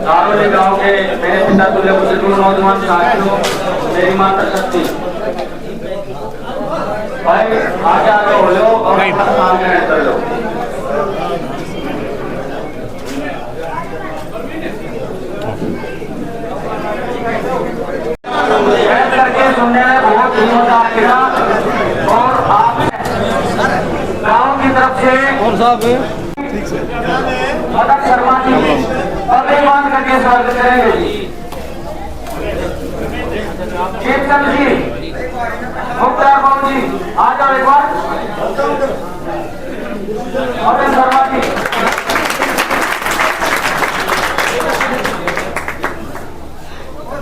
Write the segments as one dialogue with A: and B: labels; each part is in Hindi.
A: सारोली गांव के मेरे पिता तुल्य बुजुर्ग नौजवान साथियों, मेरी माता शक्ति भाई आगे आगे हो लो और सामने कर लो। करके सुनने में बहुत ही मजा आएगा और आप गांव की तरफ से और साहब मदद शर्मा जी अभिमान करके स्वागत करेंगे। चेतन जी, मुख्तार बाबू जी आ जाओ एक बार। मदद शर्मा जी,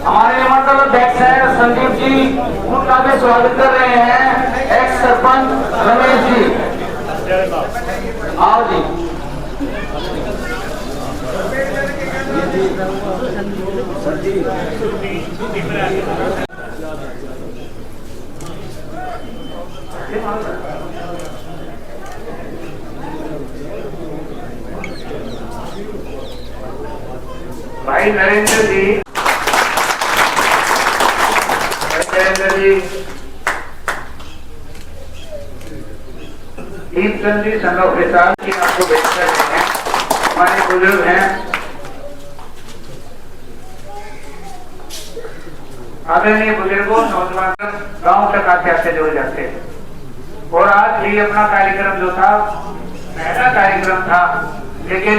A: हमारे मतलब बैक साइड संदीप जी, उनका भी स्वागत कर रहे हैं। एक्स सरपंच रमेश जी, आओ जी। भाई नरेंद्र जी, दीपचंद जी संघ प्रसाद की आपको भेज कर रहे हैं। हमारे बुजुर्ग हैं, आदरणीय बुजुर्गों, नौजवान गांव तक आते आते जुड़ जाते हैं। और आज भी अपना कार्यक्रम जो था पहला कार्यक्रम था, लेकिन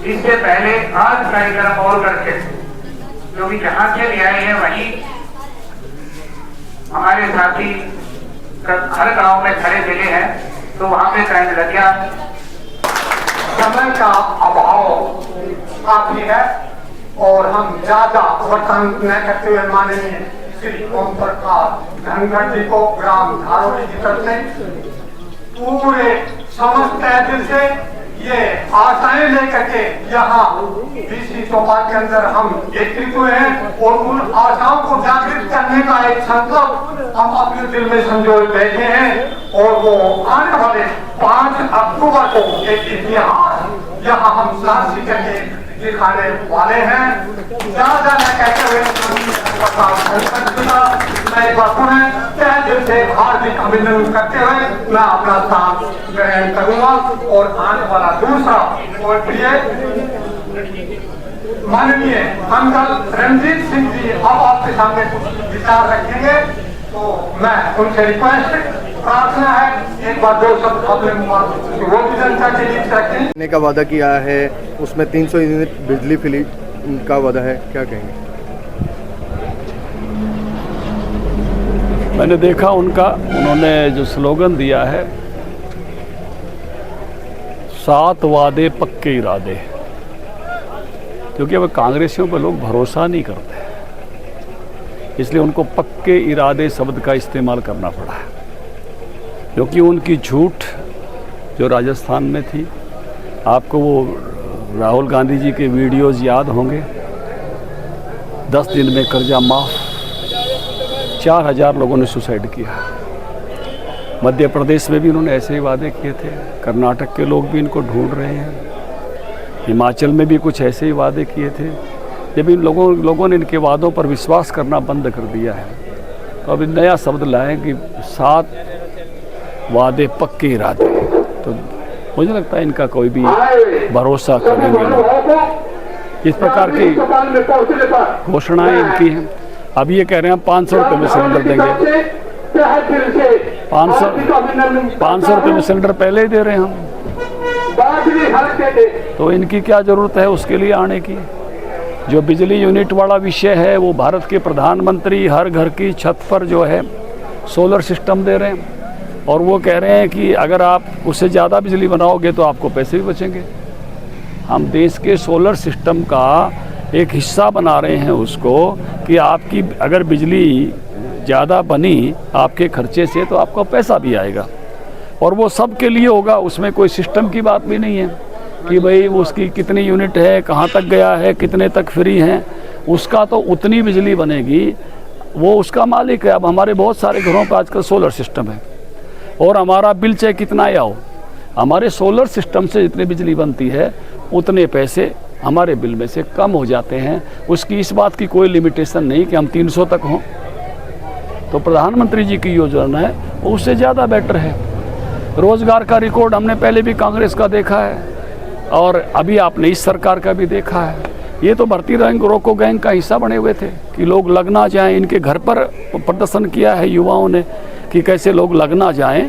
A: इससे पहले आज कार्यक्रम और करके क्योंकि जहां से ले आए हैं वहीं हमारे साथी हर गांव में खड़े मिले हैं, तो वहां पे टाइम लग गया।
B: समय का अभाव काफी है और हम ज्यादा वर्तन न करते हुए माननीय श्री ओम प्रकाश धनखड़ जी को ग्राम धारोली की तरफ से पूरे समस्त दिल से ये आशाएं लेकर के यहाँ बीसी चौपाल के अंदर हम एकत्रित हुए हैं और उन आशाओं को जागृत करने का एक संकल्प हम अपने दिल में संजोए बैठे हैं। और वो आने वाले 5 अक्टूबर को एक इतिहास यहाँ हम साझी करके दिखाने वाले हैं। ज्यादा न कहते हुए मैं एक बार पुनः तहे दिल से हार्दिक अभिनंदन करते हुए मैं अपना स्थान ग्रहण करूंगा और आने वाला दूसरा और प्रिय माननीय अंकल रणजीत सिंह जी अब आपके सामने कुछ विचार रखेंगे, तो मैं उनसे रिक्वेस्ट प्रार्थना है एक बार 2 शब्द अपने वो भी जनता के लिए रखें।
C: का वादा किया है, उसमें 300 यूनिट बिजली फ्री का वादा है, क्या कहेंगे?
D: मैंने देखा उन्होंने जो स्लोगन दिया है 7 वादे पक्के इरादे, क्योंकि अब कांग्रेसियों पर लोग भरोसा नहीं करते, इसलिए उनको पक्के इरादे शब्द का इस्तेमाल करना पड़ा है। क्योंकि उनकी झूठ जो राजस्थान में थी, आपको वो राहुल गांधी जी के वीडियोस याद होंगे, 10 दिन में कर्जा माफ, 4000 लोगों ने सुसाइड किया। मध्य प्रदेश में भी उन्होंने ऐसे ही वादे किए थे, कर्नाटक के लोग भी इनको ढूंढ रहे हैं, हिमाचल में भी कुछ ऐसे ही वादे किए थे। जब इन लोगों ने इनके वादों पर विश्वास करना बंद कर दिया है, तो अब नया शब्द लाएं कि 7 वादे पक्के इरादे, तो मुझे लगता है इनका कोई भी भरोसा करेंगे नहीं। इस प्रकार की घोषणाएं इनकी हैं। अब ये कह रहे हैं 500 रुपये में सिलेंडर देंगे, 500 रुपये में सिलेंडर पहले ही दे रहे हैं हम, तो इनकी क्या ज़रूरत है उसके लिए आने की। जो बिजली यूनिट वाला विषय है, वो भारत के प्रधानमंत्री हर घर की छत पर जो है सोलर सिस्टम दे रहे हैं, और वो कह रहे हैं कि अगर आप उससे ज़्यादा बिजली बनाओगे तो आपको पैसे भी बचेंगे। हम देश के सोलर सिस्टम का एक हिस्सा बना रहे हैं उसको कि आपकी अगर बिजली ज़्यादा बनी आपके खर्चे से तो आपका पैसा भी आएगा और वो सब के लिए होगा। उसमें कोई सिस्टम की बात भी नहीं है कि भाई उसकी कितनी यूनिट है, कहाँ तक गया है, कितने तक फ्री हैं। उसका तो उतनी बिजली बनेगी, वो उसका मालिक है। अब हमारे बहुत सारे घरों पर आजकल सोलर सिस्टम है और हमारा बिल चाहे कितना आया हो, हमारे सोलर सिस्टम से जितनी बिजली बनती है उतने पैसे हमारे बिल में से कम हो जाते हैं। उसकी इस बात की कोई लिमिटेशन नहीं कि हम 300 तक हों। तो प्रधानमंत्री जी की योजना है वो उससे ज़्यादा बेटर है। रोज़गार का रिकॉर्ड हमने पहले भी कांग्रेस का देखा है और अभी आपने इस सरकार का भी देखा है। ये तो भर्ती रैंक रोको गैंग का हिस्सा बने हुए थे कि लोग लगना जाएं। इनके घर पर प्रदर्शन किया है युवाओं ने कि कैसे लोग लगना जाएं।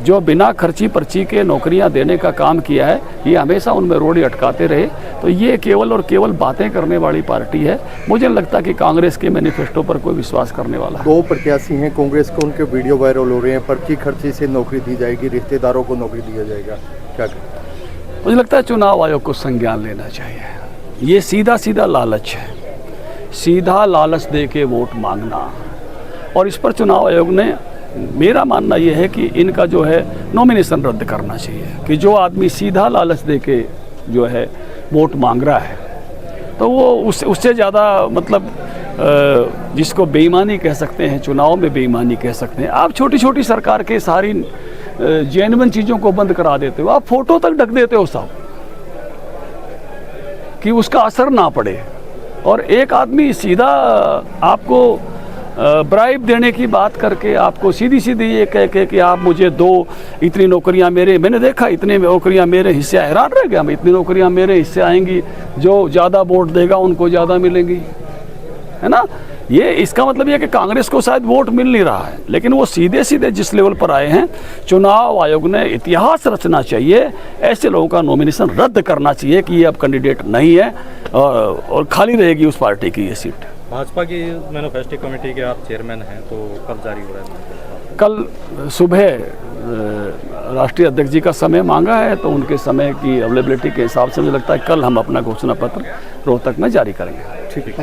D: जो बिना खर्ची पर्ची के नौकरियां देने का काम किया है, ये हमेशा उनमें रोड़ी अटकाते रहे। तो ये केवल और केवल बातें करने वाली पार्टी है। मुझे लगता है कि कांग्रेस के मैनिफेस्टो पर कोई विश्वास करने वाला है।
C: 2 प्रत्याशी हैं कांग्रेस को, उनके वीडियो वायरल हो रहे हैं, पर्ची खर्ची से नौकरी दी जाएगी, रिश्तेदारों को नौकरी दिया जाएगा, क्या करें?
D: मुझे लगता है चुनाव आयोग को संज्ञान लेना चाहिए। ये सीधा सीधा लालच है, सीधा लालच दे के वोट मांगना। और इस पर चुनाव आयोग ने, मेरा मानना यह है कि इनका जो है नॉमिनेशन रद्द करना चाहिए कि जो आदमी सीधा लालच दे के जो है वोट मांग रहा है तो वो उससे ज़्यादा मतलब जिसको बेईमानी कह सकते हैं, चुनाव में बेईमानी कह सकते हैं। आप छोटी छोटी सरकार के सारी जेन्युइन चीज़ों को बंद करा देते हो, आप फोटो तक ढक देते हो साहब कि उसका असर ना पड़े। और एक आदमी सीधा आपको ब्राइब देने की बात करके आपको सीधी सीधी ये कह के कि आप मुझे दो, इतनी नौकरियां मेरे, मैंने देखा इतनी नौकरियां मेरे हिस्से, हैरान रह गया मैं, इतनी नौकरियां मेरे हिस्से आएंगी, जो ज़्यादा वोट देगा उनको ज़्यादा मिलेंगी, है ना। ये इसका मतलब ये कि कांग्रेस को शायद वोट मिल नहीं रहा है, लेकिन वो सीधे सीधे जिस लेवल पर आए हैं, चुनाव आयोग ने इतिहास रचना चाहिए, ऐसे लोगों का नॉमिनेशन रद्द करना चाहिए कि ये अब कैंडिडेट नहीं है और खाली रहेगी उस पार्टी की ये सीट।
E: भाजपा की मैनिफेस्टो कमेटी के आप चेयरमैन हैं, तो कब जारी हो रहा है?
D: कल सुबह राष्ट्रीय अध्यक्ष जी का समय मांगा है, तो उनके समय की अवेलेबिलिटी के हिसाब से मुझे लगता है कल हम अपना घोषणा पत्र रोहतक में जारी करेंगे।
C: ठीक है।